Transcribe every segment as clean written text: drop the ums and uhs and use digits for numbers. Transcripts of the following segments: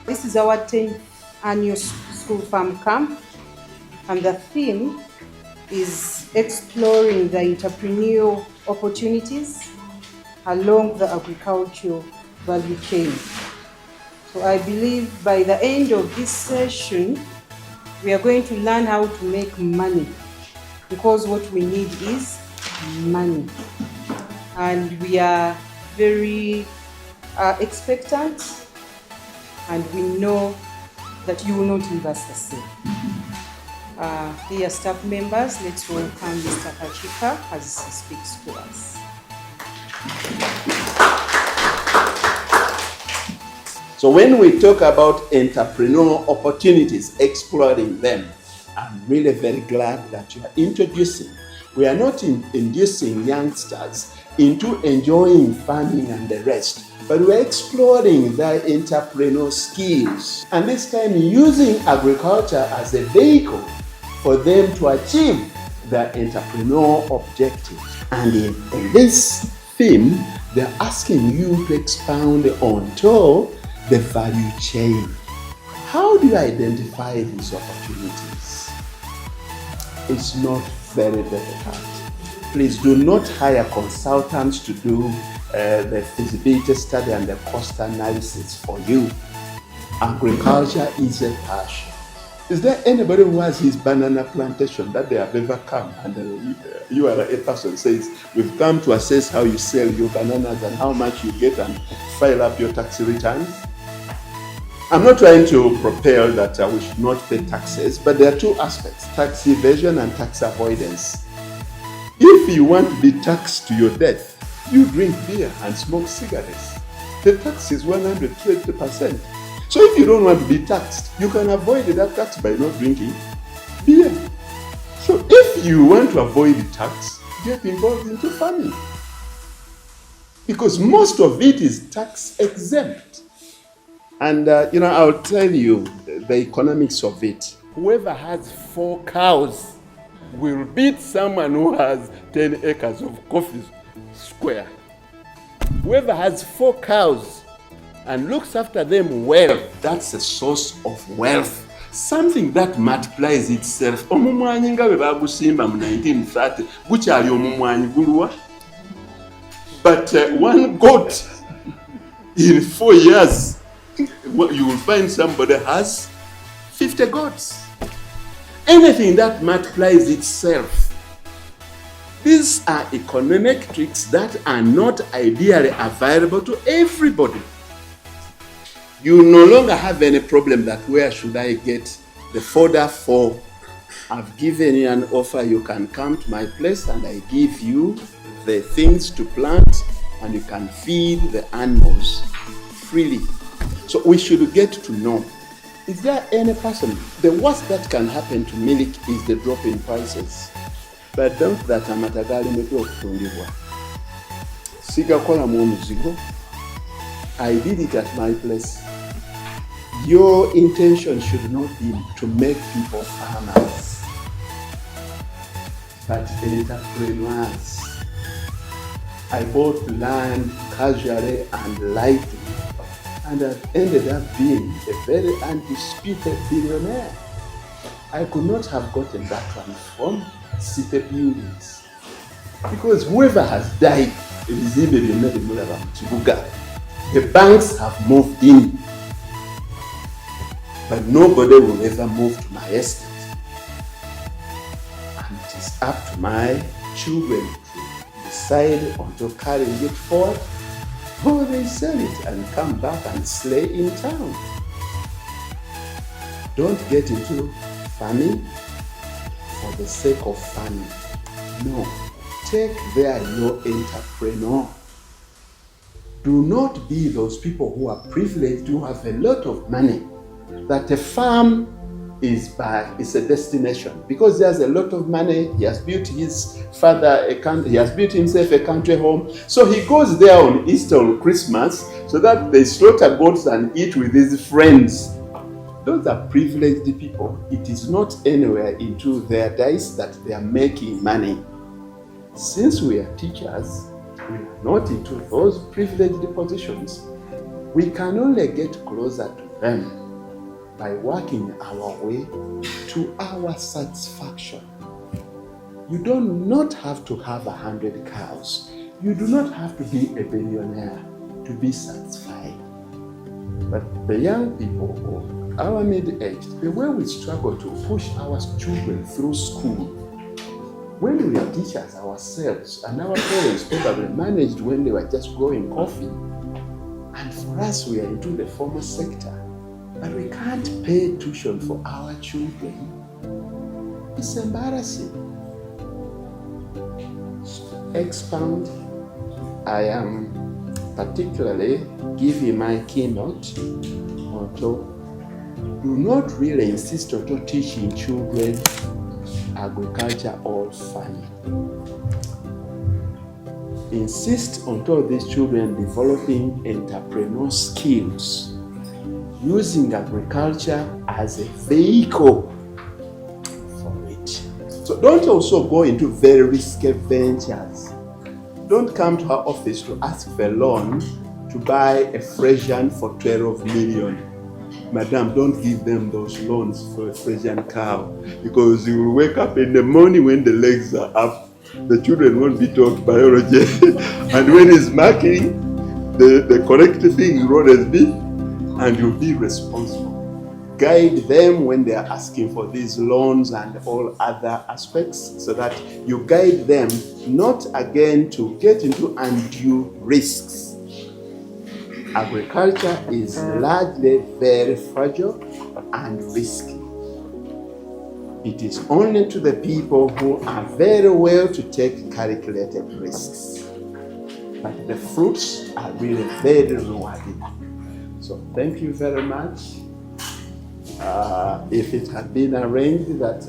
This is our 10th annual school farm camp, and the theme is exploring the entrepreneurial opportunities along the agricultural value chain. So I believe by the end of this session, we are going to learn how to make money, because what we need is money. And we are very expectant, and we know that you will not leave us the same. Dear staff members, let's welcome Mr. Kachika as he speaks to us. So when we talk about entrepreneurial opportunities, exploring them, I'm really very glad that you are introducing. We are not inducing youngsters into enjoying farming and the rest, but we're exploring their entrepreneurial skills, and this time using agriculture as a vehicle for them to achieve their entrepreneurial objectives. And in this theme, they're asking you to expound onto the value chain. How do you identify these opportunities? It's not very difficult. Please do not hire consultants to do the feasibility study and the cost analysis for you. Agriculture is a passion. Is there anybody who has his banana plantation that they have ever come and you are a person says, we've come to assess how you sell your bananas and how much you get and file up your tax returns? I'm not trying to propel that we should not pay taxes, but there are two aspects, tax evasion and tax avoidance. If you want to be taxed to your death, you drink beer and smoke cigarettes. The tax is 120%. So if you don't want to be taxed, you can avoid that tax by not drinking beer. So if you want to avoid the tax, get involved into farming, because most of it is tax exempt. And I'll tell you the economics of it. Whoever has 4 cows will beat someone who has 10 acres of coffee square. Whoever has 4 cows and looks after them well, that's a source of wealth. Something that multiplies itself. Omumwanyi nga bwe bagusimba mu 1930 gukyali omumwanyi guluwa. But one goat in 4 years, you will find somebody has 50 goats. Anything that multiplies itself. These are economic tricks that are not ideally available to everybody. You no longer have any problem that where should I get the fodder for? I've given you an offer, you can come to my place and I give you the things to plant and you can feed the animals freely. So we should get to know, is there any person, the worst that can happen to milk is the drop in prices. But don't that amatagali meto okutundibwa. Sigakola mu omuzigo. I did it at my place. Your intention should not be to make people farmers, but entrepreneurs. I bought land casually and lightly, and I've ended up being a very undisputed billionaire. I could not have gotten that one from city buildings, because whoever has died, the banks have moved in, but nobody will ever move to my estate. And it is up to my children to decide on to carrying it forward, or they sell it and come back and slay in town. Don't get into farming for the sake of farming. No, take there your entrepreneur. Do not be those people who are privileged to have a lot of money, that a farm is a destination, because there's a lot of money. He has built his father he has built himself a country home, so he goes there on Easter or Christmas so that they slaughter goats and eat with his friends. Those are privileged people. It is not anywhere into their dice that they are making money. since we are teachers, we are not into those privileged positions. We can only get closer to them by working our way to our satisfaction. You do not have to have 100 cows. You do not have to be a billionaire to be satisfied. But the young people, our mid-aged, the way we struggle to push our children through school, when we are teachers ourselves, and our parents probably managed when they were just growing coffee, and for us we are into the formal sector, but we can't pay tuition for our children. It's embarrassing. Expound. I am particularly giving my keynote onto do not really insist on teaching children agriculture or farming. Insist on these children developing entrepreneurial skills, using agriculture as a vehicle for it. So don't also go into very risky ventures. Don't come to our office to ask for a loan to buy a Frisian for 12 million. Madam, don't give them those loans for a Frisian cow, because you will wake up in the morning when the legs are up. The children won't be taught biology. And when he's marking, the correct thing will always be, and you'll be responsible. Guide them when they are asking for these loans and all other aspects, so that you guide them not again to get into undue risks. Agriculture is largely very fragile and risky. It is only to the people who are very well to take calculated risks. But the fruits are really very rewarding. So thank you very much. If it had been arranged that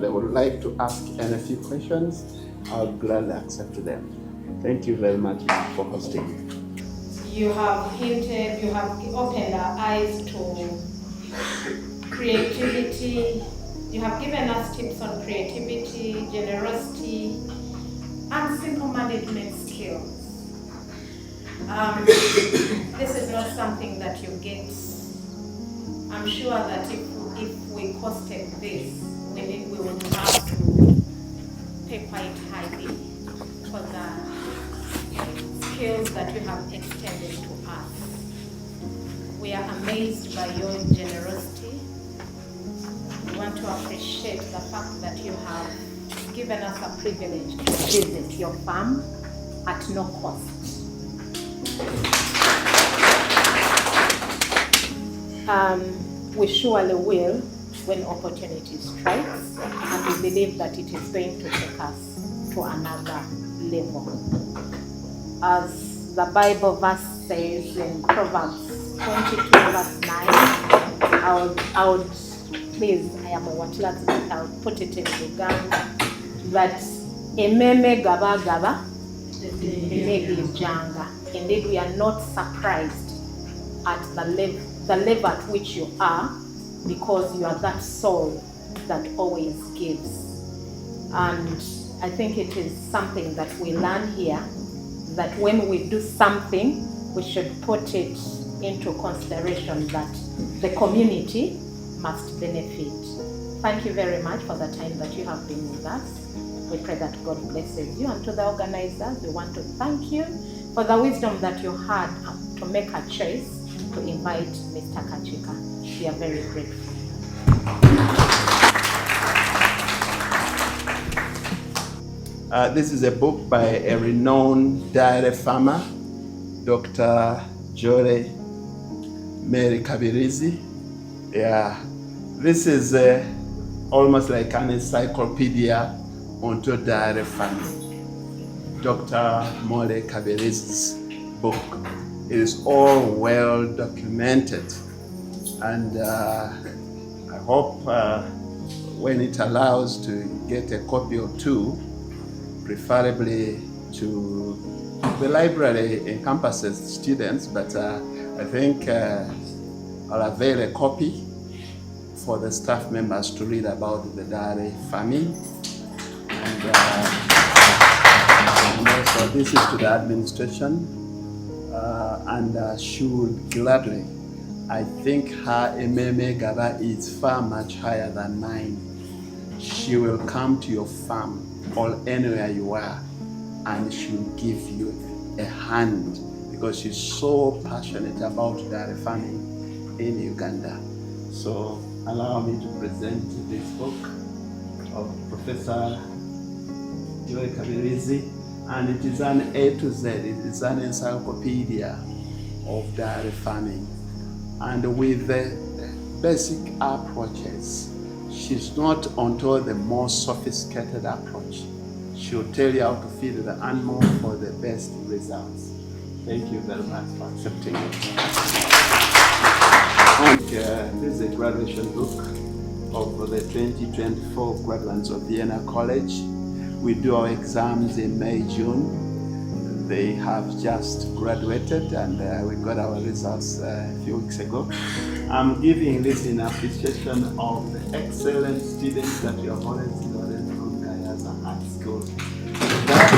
they would like to ask any few questions, I would gladly accept them. Thank you very much for hosting me. You have hinted, you have opened our eyes to creativity. You have given us tips on creativity, generosity, and simple management skills. This is not something that you get. I'm sure that if we costed this, we would have to pay quite highly for the skills that you have extended to us. We are amazed by your generosity. We want to appreciate the fact that you have given us a privilege to visit your farm at no cost. We surely will when opportunity strikes, and we believe that it is going to take us to another level. As the Bible verse says in Proverbs 22 verse 9, I would please, I am a Watlat, but I'll put it in Uganda, that ememe gaba gaba, emegi janga. Indeed, we are not surprised at the level at which you are, because you are that soul that always gives. And I think it is something that we learn here, that when we do something, we should put it into consideration that the community must benefit. Thank you very much for the time that you have been with us. We pray that God blesses you. And to the organizers, we want to thank you for the wisdom that you had to make a choice to invite Mr. Kachika. We are very grateful. This is a book by a renowned dairy farmer, Dr. Jore Mary Kabirizi. Yeah, this is almost like an encyclopedia onto dairy farming. Dr. More Kabirizi's book. It is all well documented, and I hope when it allows to get a copy or two, preferably to the library encompasses students, but I think I'll avail a copy for the staff members to read about the dairy farming. And this is to the administration, and she will gladly. I think her Ememe Gaba is far much higher than mine. She will come to your farm or anywhere you are, and she will give you a hand because she's so passionate about dairy farming in Uganda. So allow me to present this book of Professor Joy Kabirizi, and it is an A to Z. It is an encyclopedia of dairy farming, and with the basic approaches. She's not onto the most sophisticated approach. She'll tell you how to feed the animal for the best results. Thank you very much for accepting it. And, this is a graduation book of the 2024 graduates of Vienna College. We do our exams in May, June. They have just graduated, and we got our results a few weeks ago. I'm giving this in appreciation of the excellent students that you have already studied from Gayaza High School. That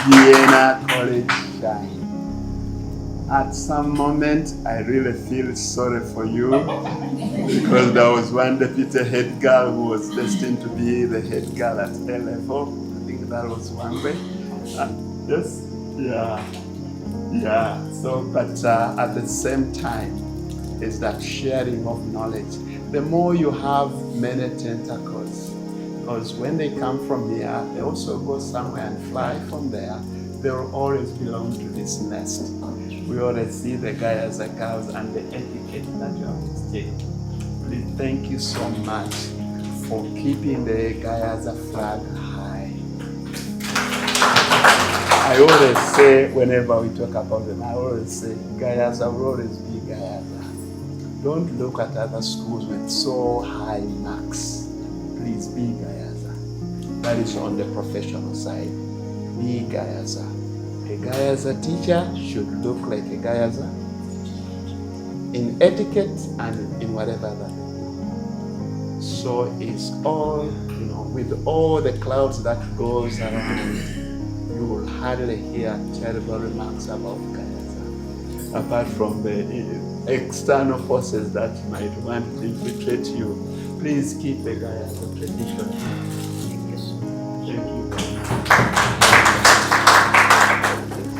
has made Vienna College shine. At some moment, I really feel sorry for you because there was one deputy head girl who was destined to be the head girl at A level. I think that was one way. Yes? Yeah. So, but at the same time, is that sharing of knowledge. The more you have many tentacles, because when they come from here, they also go somewhere and fly from there. They will always belong to this nest. We always see the Gayaza girls and the etiquette that you have instilled. Please, thank you so much for keeping the Gayaza flag high. I always say, whenever we talk about them, I always say, Gayaza will always be Gayaza. Don't look at other schools with so high marks. Please be Gayaza. That is on the professional side. Be Gayaza. A Gayaza teacher should look like a Gayaza in etiquette and in whatever that is. So it's all, with all the clouds that goes around, you will hardly hear terrible remarks about Gayaza, apart from the external forces that might want to infiltrate you. Please keep the Gayaza tradition. Thank you.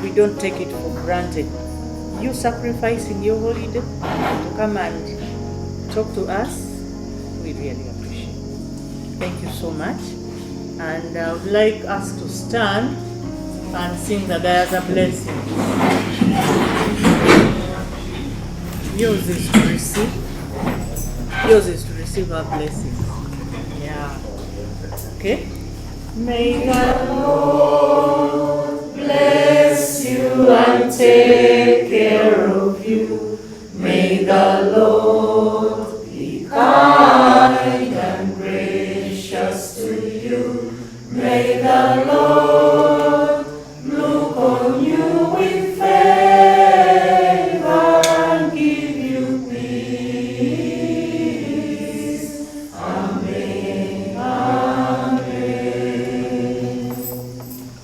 We don't take it for granted. You sacrificing your holiday to come and talk to us, we really appreciate it. Thank you so much. And I would like us to stand and sing the Gayaza blessing. Yours is to receive. Yours is to receive our blessing. Yeah. Okay? May the Lord bless you and take care of you. May the Lord